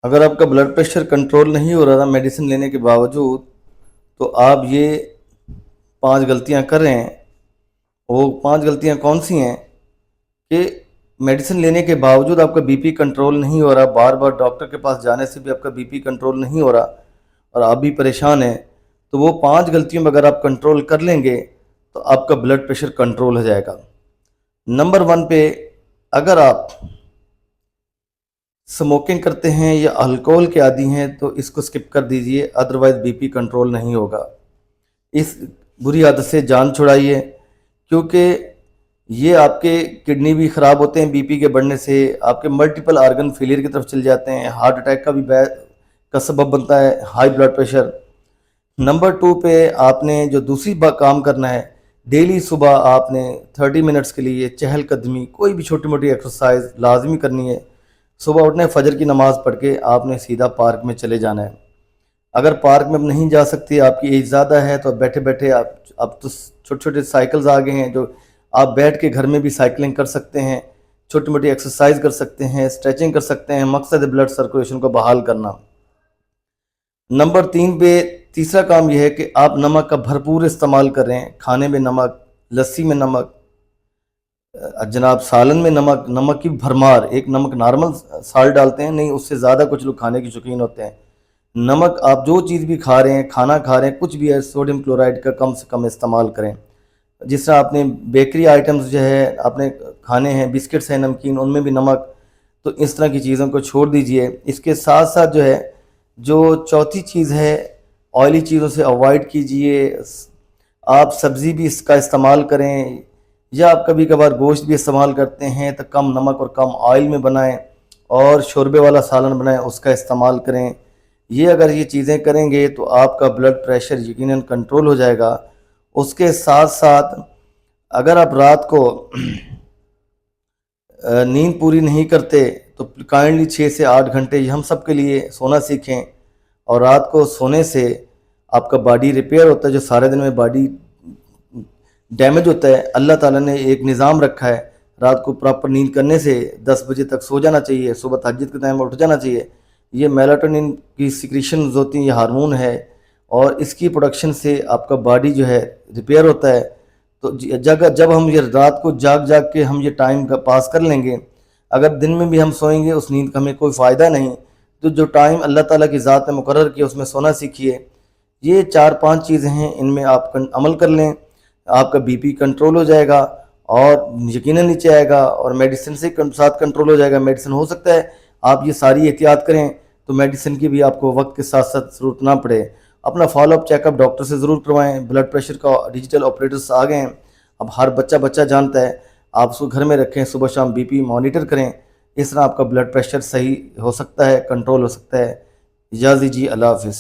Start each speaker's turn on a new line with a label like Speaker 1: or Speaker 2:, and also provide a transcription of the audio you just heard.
Speaker 1: اگر آپ کا بلڈ پریشر کنٹرول نہیں ہو رہا تھا میڈیسن لینے کے باوجود، تو آپ یہ 5 غلطیاں کر رہے ہیں۔ وہ 5 غلطیاں کون سی ہیں کہ میڈیسن لینے کے باوجود آپ کا بی پی کنٹرول نہیں ہو رہا، بار بار ڈاکٹر کے پاس جانے سے بھی آپ کا بی پی کنٹرول نہیں ہو رہا اور آپ بھی پریشان ہیں، تو وہ 5 غلطیوں میں اگر آپ کنٹرول کر لیں گے تو آپ کا بلڈ پریشر کنٹرول ہو جائے گا۔ نمبر 1 پہ، اگر آپ سموکنگ کرتے ہیں یا الکوہل کے عادی ہیں تو اس کو سکپ کر دیجئے، ادروائز بی پی کنٹرول نہیں ہوگا۔ اس بری عادت سے جان چھڑائیے، کیونکہ یہ آپ کے کڈنی بھی خراب ہوتے ہیں بی پی کے بڑھنے سے، آپ کے ملٹیپل آرگن فیلئر کی طرف چل جاتے ہیں، ہارٹ اٹیک کا سبب بنتا ہے ہائی بلڈ پریشر۔ نمبر 2 پہ آپ نے جو دوسری کام کرنا ہے، ڈیلی صبح آپ نے 30 منٹس کے لیے چہل قدمی، کوئی بھی چھوٹی موٹی ایکسرسائز لازمی کرنی ہے۔ صبح اٹھنے فجر کی نماز پڑھ کے آپ نے سیدھا پارک میں چلے جانا ہے۔ اگر پارک میں نہیں جا سکتے، آپ کی ایج زیادہ ہے، تو بیٹھے بیٹھے اب تو چھوٹے چھوٹے سائیکلز آ گئے ہیں جو آپ بیٹھ کے گھر میں بھی سائیکلنگ کر سکتے ہیں، چھوٹی موٹی ایکسرسائز کر سکتے ہیں، اسٹریچنگ کر سکتے ہیں، مقصد بلڈ سرکولیشن کو بحال کرنا۔ نمبر 3 پہ تیسرا کام یہ ہے کہ آپ نمک کا بھرپور استعمال کریں، کھانے میں نمک، لسی میں نمک، جناب سالن میں نمک، نمک کی بھرمار، ایک نمک نارمل سال ڈالتے ہیں، نہیں اس سے زیادہ کچھ لوگ کھانے کی شوقین ہوتے ہیں۔ نمک آپ جو چیز بھی کھا رہے ہیں، کھانا کھا رہے ہیں، کچھ بھی ہے، سوڈیم کلورائڈ کا کم سے کم استعمال کریں۔ جس طرح آپ نے بیکری آئٹمز جو ہے آپ نے کھانے ہیں، بسکٹس ہیں، نمکین، ان میں بھی نمک، تو اس طرح کی چیزوں کو چھوڑ دیجئے۔ اس کے ساتھ ساتھ جو چوتھی چیز ہے، آئلی چیزوں سے اوائڈ کیجئے۔ آپ سبزی بھی اس کا استعمال کریں، یا آپ کبھی کبھار گوشت بھی استعمال کرتے ہیں تو کم نمک اور کم آئل میں بنائیں، اور شوربے والا سالن بنائیں، اس کا استعمال کریں۔ اگر یہ چیزیں کریں گے تو آپ کا بلڈ پریشر یقیناً کنٹرول ہو جائے گا۔ اس کے ساتھ ساتھ اگر آپ رات کو نیند پوری نہیں کرتے تو کائنڈلی 6 سے 8 گھنٹے یہ ہم سب کے لیے سونا سیکھیں، اور رات کو سونے سے آپ کا باڈی ریپیئر ہوتا ہے، جو سارے دن میں باڈی ڈیمیج ہوتا ہے۔ اللہ تعالیٰ نے ایک نظام رکھا ہے، رات کو پراپر نیند کرنے سے 10 بجے تک سو جانا چاہیے، صبح تہجد کے ٹائم اٹھ جانا چاہیے۔ یہ میلاٹونن کی سیکریشنز ہوتی ہیں، یہ ہارمون ہے، اور اس کی پروڈکشن سے آپ کا باڈی ریپیئر ہوتا ہے۔ تو جب ہم یہ رات کو جاگ کے ہم یہ ٹائم کا پاس کر لیں گے، اگر دن میں بھی ہم سوئیں گے اس نیند کا ہمیں کوئی فائدہ نہیں۔ تو جو ٹائم اللہ تعالیٰ کی ذات نے مقرر کیا اس میں سونا سیکھیے۔ یہ 4-5 چیزیں ہیں، ان میں آپ عمل کر لیں، آپ کا بی پی کنٹرول ہو جائے گا اور یقیناً نیچے آئے گا، اور میڈیسن سے ساتھ کنٹرول ہو جائے گا۔ میڈیسن ہو سکتا ہے آپ یہ ساری احتیاط کریں تو میڈیسن کی بھی آپ کو وقت کے ساتھ ساتھ ضرورت نہ پڑے۔ اپنا follow up check up doctor سے ضرور کروائیں۔ بلڈ پریشر کا ڈیجیٹل آپریٹرز آ گئے ہیں، اب ہر بچہ جانتا ہے، آپ اس کو گھر میں رکھیں، صبح شام بی پی مانیٹر کریں، اس طرح آپ کا بلڈ پریشر صحیح ہو سکتا ہے، کنٹرول ہو سکتا ہے۔ اجازت دیجیے، اللہ حافظ۔